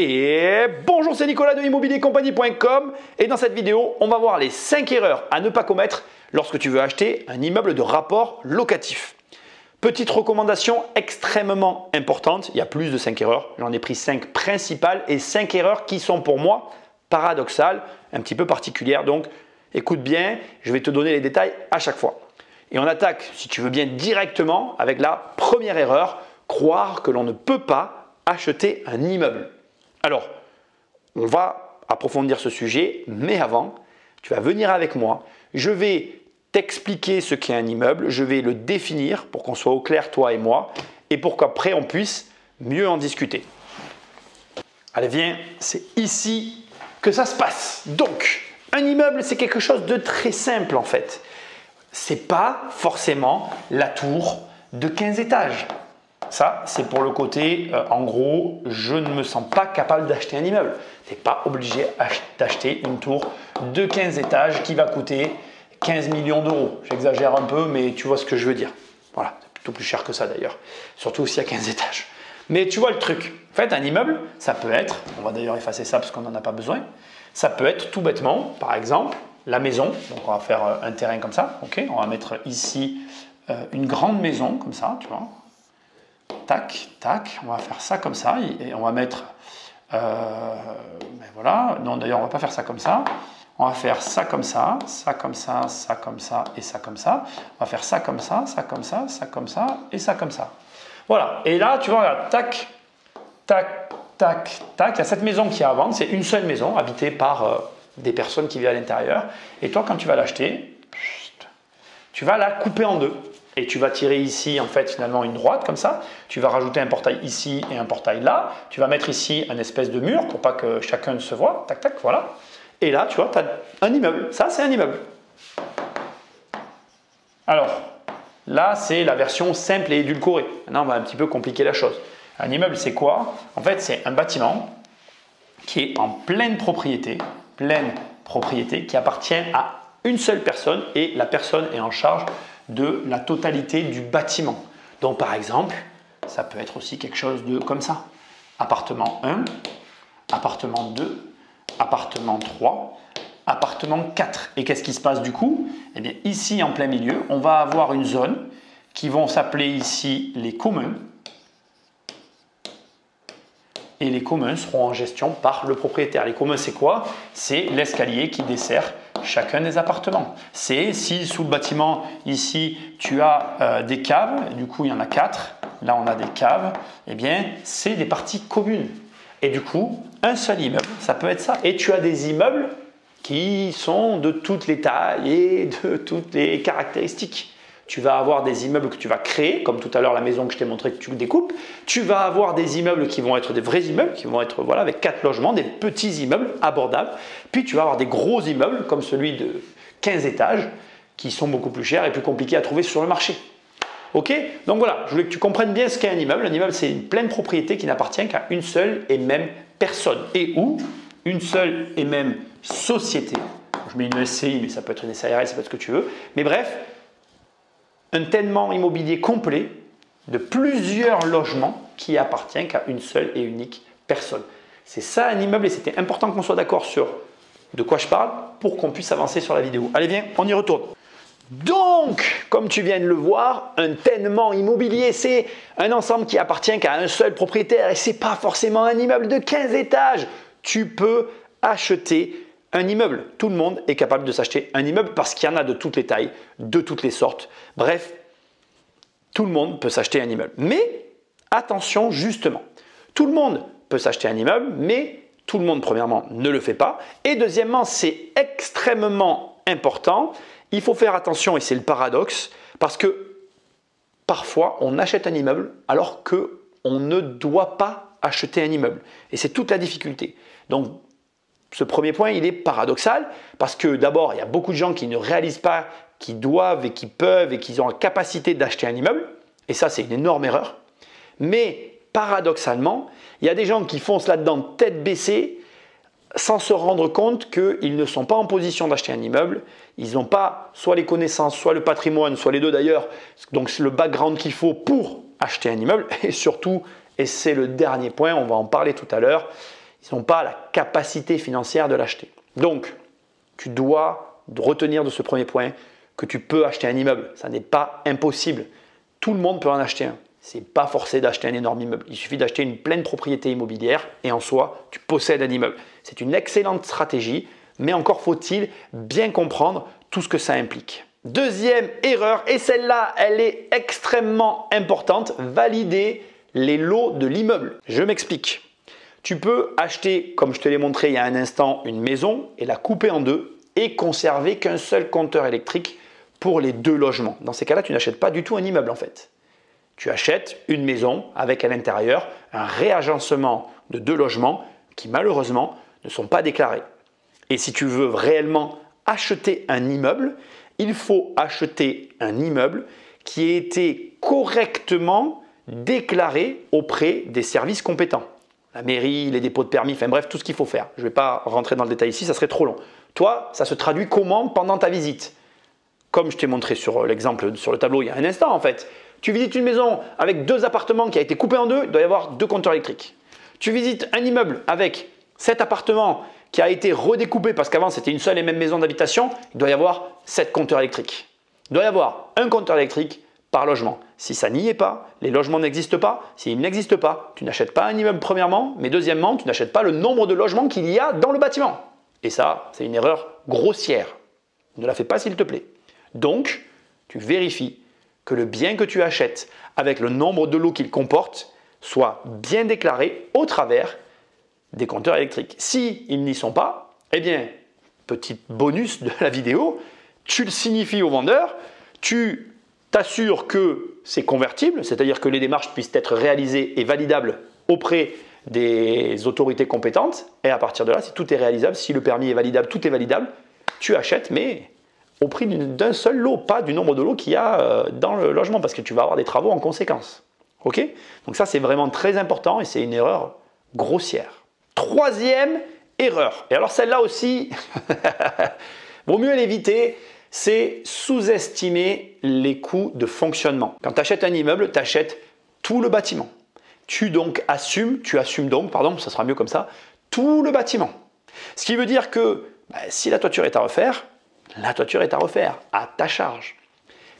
Et bonjour, c'est Nicolas de immobiliercompagnie.com et dans cette vidéo, on va voir les 5 erreurs à ne pas commettre lorsque tu veux acheter un immeuble de rapport locatif. Petite recommandation extrêmement importante, il y a plus de 5 erreurs, j'en ai pris 5 principales et 5 erreurs qui sont pour moi paradoxales, un petit peu particulières. Donc écoute bien, je vais te donner les détails à chaque fois. Et on attaque, si tu veux bien, directement avec la première erreur, croire que l'on ne peut pas acheter un immeuble. Alors, on va approfondir ce sujet, mais avant, tu vas venir avec moi. Je vais t'expliquer ce qu'est un immeuble, je vais le définir pour qu'on soit au clair, toi et moi, et pour qu'après on puisse mieux en discuter. Allez, viens, c'est ici que ça se passe. Donc, un immeuble, c'est quelque chose de très simple en fait. Ce n'est pas forcément la tour de 15 étages. Ça, c'est pour le côté, en gros, je ne me sens pas capable d'acheter un immeuble. Tu n'es pas obligé d'acheter une tour de 15 étages qui va coûter 15 millions d'euros. J'exagère un peu, mais tu vois ce que je veux dire. Voilà, c'est plutôt plus cher que ça d'ailleurs, surtout s'il y a 15 étages. Mais tu vois le truc. En fait, un immeuble, ça peut être, on va d'ailleurs effacer ça parce qu'on n'en a pas besoin, ça peut être tout bêtement, par exemple, la maison. Donc, on va faire un terrain comme ça. Ok, on va mettre ici une grande maison comme ça, tu vois. Tac, tac, on va faire ça comme ça et on va mettre, ben voilà, non d'ailleurs on va pas faire ça comme ça, on va faire ça comme ça, ça comme ça, ça comme ça et ça comme ça, on va faire ça comme ça, ça comme ça, ça comme ça et ça comme ça. Voilà, et là tu vois, regarde, tac, tac, tac, tac, il y a cette maison qui est à vendre, c'est une seule maison habitée par des personnes qui vivent à l'intérieur et toi quand tu vas l'acheter, tu vas la couper en deux. Et tu vas tirer ici en fait finalement une droite comme ça, tu vas rajouter un portail ici et un portail là, tu vas mettre ici un espèce de mur pour pas que chacun ne se voit, tac tac, voilà. Et là tu vois, tu as un immeuble, ça c'est un immeuble. Alors là c'est la version simple et édulcorée, maintenant on va un petit peu compliquer la chose. Un immeuble c'est quoi? En fait c'est un bâtiment qui est en pleine propriété qui appartient à une seule personne et la personne est en charge de la totalité du bâtiment. Donc par exemple, ça peut être aussi quelque chose de comme ça. Appartement 1, appartement 2, appartement 3, appartement 4. Et qu'est-ce qui se passe du coup? Eh bien ici en plein milieu, on va avoir une zone qui vont s'appeler ici les communs. Et les communs seront en gestion par le propriétaire. Les communs, c'est quoi? C'est l'escalier qui dessert chacun des appartements. C'est si sous le bâtiment, ici, tu as des caves, du coup, il y en a 4. Là, on a des caves. Eh bien, c'est des parties communes. Et du coup, un seul immeuble, ça peut être ça. Et tu as des immeubles qui sont de toutes les tailles et de toutes les caractéristiques. Tu vas avoir des immeubles que tu vas créer, comme tout à l'heure la maison que je t'ai montré que tu découpes. Tu vas avoir des immeubles qui vont être des vrais immeubles, qui vont être voilà, avec 4 logements, des petits immeubles abordables. Puis tu vas avoir des gros immeubles comme celui de 15 étages qui sont beaucoup plus chers et plus compliqués à trouver sur le marché. Ok? Donc voilà, je voulais que tu comprennes bien ce qu'est un immeuble. Un immeuble, c'est une pleine propriété qui n'appartient qu'à une seule et même personne. Et ou une seule et même société. Je mets une SCI, mais ça peut être une SARL, ça peut être ce que tu veux. Mais bref, un tellement immobilier complet de plusieurs logements qui appartient qu'à une seule et unique personne. C'est ça un immeuble et c'était important qu'on soit d'accord sur de quoi je parle pour qu'on puisse avancer sur la vidéo. Allez viens, on y retourne. Donc, comme tu viens de le voir, un tellement immobilier, c'est un ensemble qui appartient qu'à un seul propriétaire et ce n'est pas forcément un immeuble de 15 étages. Tu peux acheter un immeuble. Tout le monde est capable de s'acheter un immeuble parce qu'il y en a de toutes les tailles, de toutes les sortes. Bref, tout le monde peut s'acheter un immeuble. Mais attention justement, tout le monde peut s'acheter un immeuble, mais tout le monde, premièrement, ne le fait pas. Et deuxièmement, c'est extrêmement important. Il faut faire attention et c'est le paradoxe parce que parfois, on achète un immeuble alors qu'on ne doit pas acheter un immeuble. Et c'est toute la difficulté. Donc, ce premier point, il est paradoxal parce que d'abord, il y a beaucoup de gens qui ne réalisent pas qu'ils doivent et qu'ils peuvent et qu'ils ont la capacité d'acheter un immeuble. Et ça, c'est une énorme erreur. Mais paradoxalement, il y a des gens qui foncent là-dedans tête baissée sans se rendre compte qu'ils ne sont pas en position d'acheter un immeuble. Ils n'ont pas soit les connaissances, soit le patrimoine, soit les deux d'ailleurs. Donc, c'est le background qu'il faut pour acheter un immeuble. Et surtout, et c'est le dernier point, on va en parler tout à l'heure, Ils n'ont pas la capacité financière de l'acheter. Donc, tu dois retenir de ce premier point que tu peux acheter un immeuble. Ça n'est pas impossible. Tout le monde peut en acheter un. Ce n'est pas forcé d'acheter un énorme immeuble. Il suffit d'acheter une pleine propriété immobilière et en soi, tu possèdes un immeuble. C'est une excellente stratégie, mais encore faut-il bien comprendre tout ce que ça implique. Deuxième erreur, et celle-là, elle est extrêmement importante, valider les lots de l'immeuble. Je m'explique. Tu peux acheter, comme je te l'ai montré il y a un instant, une maison et la couper en deux et conserver qu'un seul compteur électrique pour les 2 logements. Dans ces cas-là, tu n'achètes pas du tout un immeuble en fait. Tu achètes une maison avec à l'intérieur un réagencement de 2 logements qui malheureusement ne sont pas déclarés. Et si tu veux réellement acheter un immeuble, il faut acheter un immeuble qui ait été correctement déclaré auprès des services compétents. La mairie, les dépôts de permis, enfin bref, tout ce qu'il faut faire. Je ne vais pas rentrer dans le détail ici, ça serait trop long. Toi, ça se traduit comment pendant ta visite? Comme je t'ai montré sur l'exemple sur le tableau il y a un instant en fait. Tu visites une maison avec 2 appartements qui a été coupé en 2, il doit y avoir 2 compteurs électriques. Tu visites un immeuble avec 7 appartements qui a été redécoupé parce qu'avant c'était une seule et même maison d'habitation, il doit y avoir 7 compteurs électriques. Il doit y avoir un compteur électrique par logement. Si ça n'y est pas, les logements n'existent pas. S'ils n'existent pas, tu n'achètes pas un immeuble premièrement, mais deuxièmement, tu n'achètes pas le nombre de logements qu'il y a dans le bâtiment. Et ça, c'est une erreur grossière. Ne la fais pas s'il te plaît. Donc, tu vérifies que le bien que tu achètes avec le nombre de lots qu'il comporte soit bien déclaré au travers des compteurs électriques. S'ils n'y sont pas, eh bien, petit bonus de la vidéo, tu le signifies au vendeur, tu t'assures que c'est convertible, c'est-à-dire que les démarches puissent être réalisées et validables auprès des autorités compétentes. Et à partir de là, si tout est réalisable, si le permis est validable, tout est validable, tu achètes, mais au prix d'un seul lot, pas du nombre de lots qu'il y a dans le logement, parce que tu vas avoir des travaux en conséquence. Ok? Donc ça, c'est vraiment très important et c'est une erreur grossière. Troisième erreur, et alors celle-là aussi, vaut mieux l'éviter, c'est sous-estimer les coûts de fonctionnement. Quand tu achètes un immeuble, tu achètes tout le bâtiment. Tu assumes donc, ça sera mieux comme ça, tout le bâtiment. Ce qui veut dire que si la toiture est à refaire, la toiture est à refaire, à ta charge.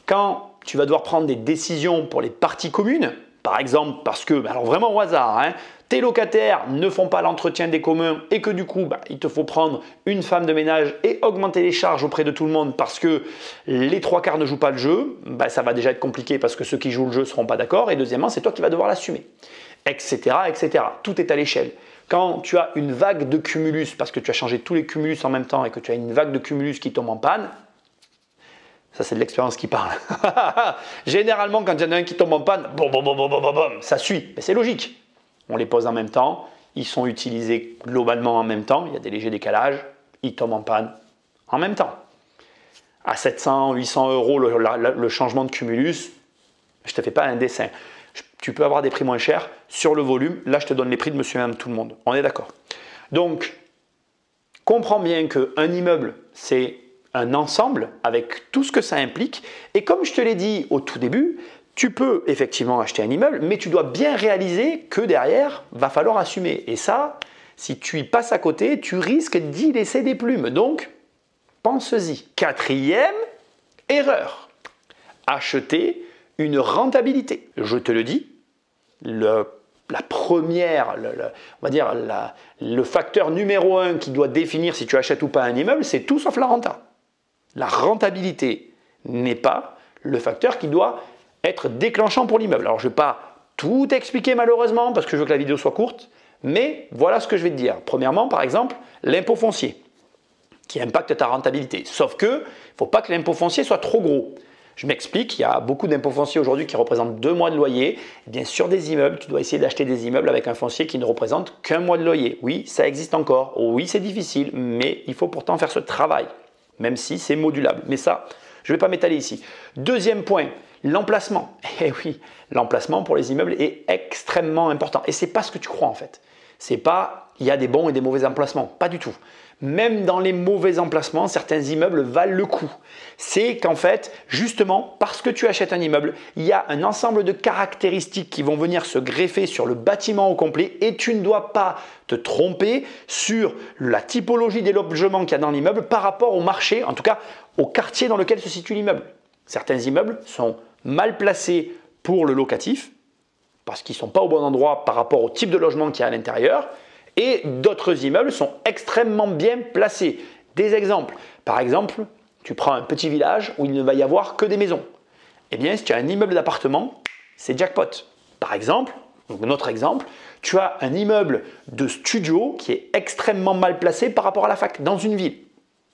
Quand tu vas devoir prendre des décisions pour les parties communes, par exemple parce que, alors vraiment au hasard, tes locataires ne font pas l'entretien des communs et que du coup, il te faut prendre une femme de ménage et augmenter les charges auprès de tout le monde parce que les 3/4 ne jouent pas le jeu, ça va déjà être compliqué parce que ceux qui jouent le jeu ne seront pas d'accord et deuxièmement, c'est toi qui vas devoir l'assumer, etc., etc. Tout est à l'échelle. Quand tu as une vague de cumulus, parce que tu as changé tous les cumulus en même temps et que tu as une vague de cumulus qui tombe en panne, ça c'est de l'expérience qui parle. Généralement, quand il y en a un qui tombe en panne, ça suit. Mais c'est logique. On les pose en même temps, ils sont utilisés globalement en même temps, il y a des légers décalages, ils tombent en panne en même temps. À 700, 800 euros le changement de cumulus, je ne te fais pas un dessin. Tu peux avoir des prix moins chers sur le volume. Là, je te donne les prix de monsieur et madame tout le monde. On est d'accord. Donc, comprends bien qu'un immeuble, c'est un ensemble avec tout ce que ça implique. Et comme je te l'ai dit au tout début, tu peux effectivement acheter un immeuble, mais tu dois bien réaliser que derrière, va falloir assumer. Et ça, si tu y passes à côté, tu risques d'y laisser des plumes. Donc, pense-y. Quatrième erreur. Acheter une rentabilité. Je te le dis, le facteur numéro 1 qui doit définir si tu achètes ou pas un immeuble, c'est tout sauf la renta. La rentabilité n'est pas le facteur qui doit être déclenchant pour l'immeuble. Alors je ne vais pas tout expliquer malheureusement parce que je veux que la vidéo soit courte, mais voilà ce que je vais te dire. Premièrement, par exemple, l'impôt foncier qui impacte ta rentabilité. Sauf que il ne faut pas que l'impôt foncier soit trop gros. Je m'explique, il y a beaucoup d'impôts fonciers aujourd'hui qui représentent 2 mois de loyer. Bien sûr, des immeubles, tu dois essayer d'acheter des immeubles avec un foncier qui ne représente qu'un mois de loyer. Oui, ça existe encore. Oui, c'est difficile, mais il faut pourtant faire ce travail, même si c'est modulable. Mais ça, je ne vais pas m'étaler ici. Deuxième point, l'emplacement. Eh oui, l'emplacement pour les immeubles est extrêmement important. Et ce n'est pas ce que tu crois en fait. C'est pas il y a des bons et des mauvais emplacements, pas du tout. Même dans les mauvais emplacements, certains immeubles valent le coup. C'est qu'en fait, justement, parce que tu achètes un immeuble, il y a un ensemble de caractéristiques qui vont venir se greffer sur le bâtiment au complet et tu ne dois pas te tromper sur la typologie des logements qu'il y a dans l'immeuble par rapport au marché, en tout cas au quartier dans lequel se situe l'immeuble. Certains immeubles sont mal placés pour le locatif parce qu'ils ne sont pas au bon endroit par rapport au type de logement qu'il y a à l'intérieur. Et d'autres immeubles sont extrêmement bien placés. Des exemples. Par exemple, tu prends un petit village où il ne va y avoir que des maisons. Eh bien, si tu as un immeuble d'appartement, c'est jackpot. Par exemple, donc notre exemple, tu as un immeuble de studio qui est extrêmement mal placé par rapport à la fac dans une ville.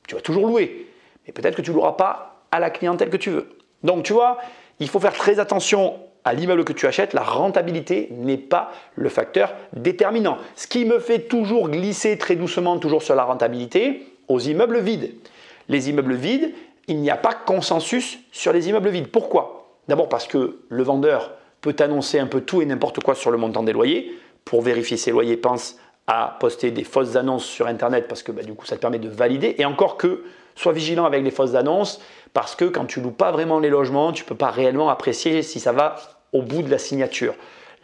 Tu vas toujours louer, mais peut-être que tu ne loueras pas à la clientèle que tu veux. Donc, tu vois, il faut faire très attention à l'immeuble que tu achètes, la rentabilité n'est pas le facteur déterminant. Ce qui me fait toujours glisser très doucement toujours sur la rentabilité aux immeubles vides. Les immeubles vides, il n'y a pas consensus sur les immeubles vides. Pourquoi? D'abord parce que le vendeur peut annoncer un peu tout et n'importe quoi sur le montant des loyers. Pour vérifier ses loyers, pense à poster des fausses annonces sur Internet parce que du coup ça te permet de valider. Et encore que, sois vigilant avec les fausses annonces parce que quand tu loues pas vraiment les logements, tu ne peux pas réellement apprécier si ça va au bout de la signature.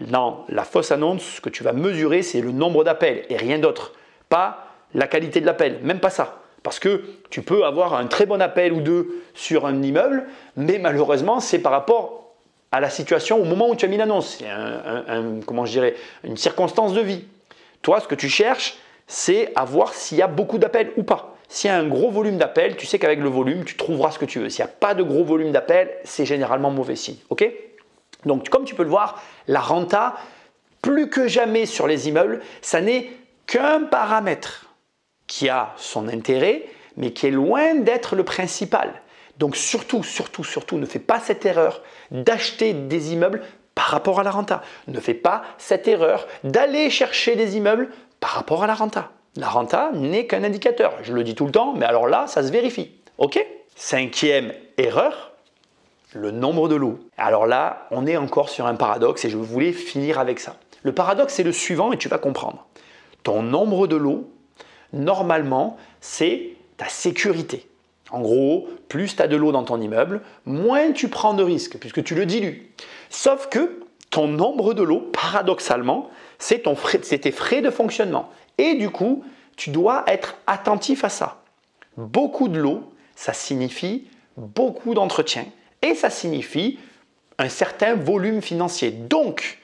Dans la fausse annonce, ce que tu vas mesurer, c'est le nombre d'appels et rien d'autre. Pas la qualité de l'appel, même pas ça. Parce que tu peux avoir un très bon appel ou deux sur un immeuble, mais malheureusement, c'est par rapport à la situation au moment où tu as mis l'annonce. C'est comment je dirais, une circonstance de vie. Toi, ce que tu cherches, c'est à voir s'il y a beaucoup d'appels ou pas. S'il y a un gros volume d'appels, tu sais qu'avec le volume, tu trouveras ce que tu veux. S'il n'y a pas de gros volume d'appels, c'est généralement mauvais signe. Ok ? Donc, comme tu peux le voir, la renta, plus que jamais sur les immeubles, ça n'est qu'un paramètre qui a son intérêt, mais qui est loin d'être le principal. Donc, surtout, ne fais pas cette erreur d'acheter des immeubles par rapport à la renta. Ne fais pas cette erreur d'aller chercher des immeubles par rapport à la renta. La renta n'est qu'un indicateur. Je le dis tout le temps, mais alors là, ça se vérifie. Ok ? 5e erreur. Le nombre de lots. Alors là, on est encore sur un paradoxe et je voulais finir avec ça. Le paradoxe, c'est le suivant et tu vas comprendre. Ton nombre de lots, normalement, c'est ta sécurité. En gros, plus tu as de lots dans ton immeuble, moins tu prends de risques puisque tu le dilues. Sauf que ton nombre de lots, paradoxalement, c'est tes frais de fonctionnement. Et du coup, tu dois être attentif à ça. Beaucoup de lots, ça signifie beaucoup d'entretien. Et ça signifie un certain volume financier. Donc,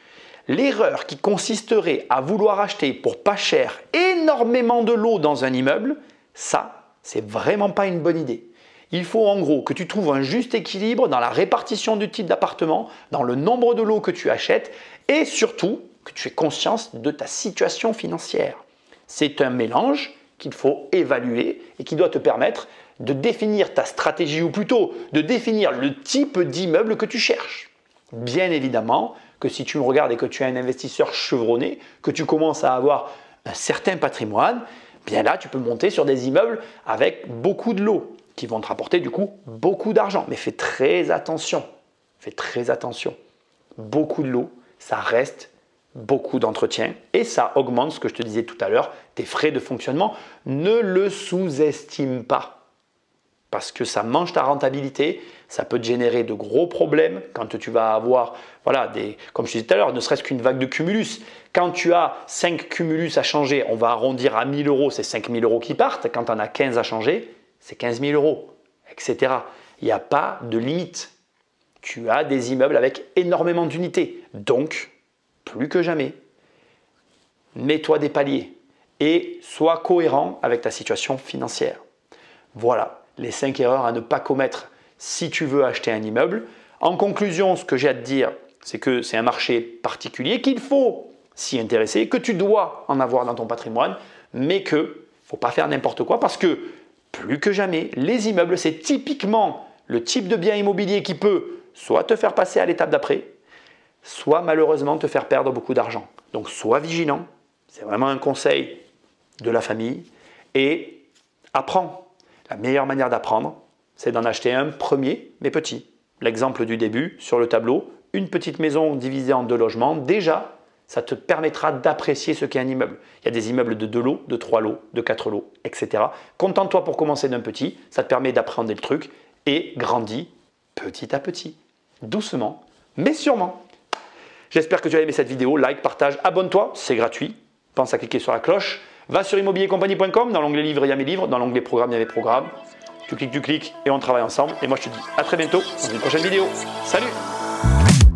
l'erreur qui consisterait à vouloir acheter pour pas cher énormément de lots dans un immeuble, ça, c'est vraiment pas une bonne idée. Il faut en gros que tu trouves un juste équilibre dans la répartition du type d'appartement, dans le nombre de lots que tu achètes et surtout que tu aies conscience de ta situation financière. C'est un mélange qu'il faut évaluer et qui doit te permettre de définir ta stratégie ou plutôt de définir le type d'immeuble que tu cherches. Bien évidemment que si tu me regardes et que tu es un investisseur chevronné, que tu commences à avoir un certain patrimoine, bien là tu peux monter sur des immeubles avec beaucoup de lots qui vont te rapporter du coup beaucoup d'argent. Mais fais très attention, Beaucoup de lots, ça reste beaucoup d'entretien et ça augmente ce que je te disais tout à l'heure, tes frais de fonctionnement. Ne le sous-estime pas. Parce que ça mange ta rentabilité, ça peut te générer de gros problèmes quand tu vas avoir, comme je disais tout à l'heure, ne serait-ce qu'une vague de cumulus. Quand tu as 5 cumulus à changer, on va arrondir à 1000 euros, c'est 5000 euros qui partent. Quand tu en as 15 à changer, c'est 15 000 euros, etc. Il n'y a pas de limite. Tu as des immeubles avec énormément d'unités. Donc, plus que jamais, mets-toi des paliers et sois cohérent avec ta situation financière. Voilà. Les 5 erreurs à ne pas commettre si tu veux acheter un immeuble. En conclusion, ce que j'ai à te dire, c'est que c'est un marché particulier, qu'il faut s'y intéresser, que tu dois en avoir dans ton patrimoine, mais qu'il ne faut pas faire n'importe quoi parce que plus que jamais, les immeubles, c'est typiquement le type de bien immobilier qui peut soit te faire passer à l'étape d'après, soit malheureusement te faire perdre beaucoup d'argent. Donc sois vigilant, c'est vraiment un conseil de la famille et apprends. La meilleure manière d'apprendre, c'est d'en acheter un premier, mais petit. L'exemple du début sur le tableau, une petite maison divisée en 2 logements, déjà, Ça te permettra d'apprécier ce qu'est un immeuble. Il y a des immeubles de 2 lots, de 3 lots, de 4 lots, etc. Contente-toi pour commencer d'un petit. Ça te permet d'appréhender le truc et grandis petit à petit. Doucement, mais sûrement. J'espère que tu as aimé cette vidéo. Like, partage, abonne-toi, c'est gratuit. Pense à cliquer sur la cloche. Va sur immobiliercompagnie.com. Dans l'onglet livres, il y a mes livres. Dans l'onglet programme, il y a mes programmes. Tu cliques et on travaille ensemble. Et moi, je te dis à très bientôt dans une prochaine vidéo. Salut!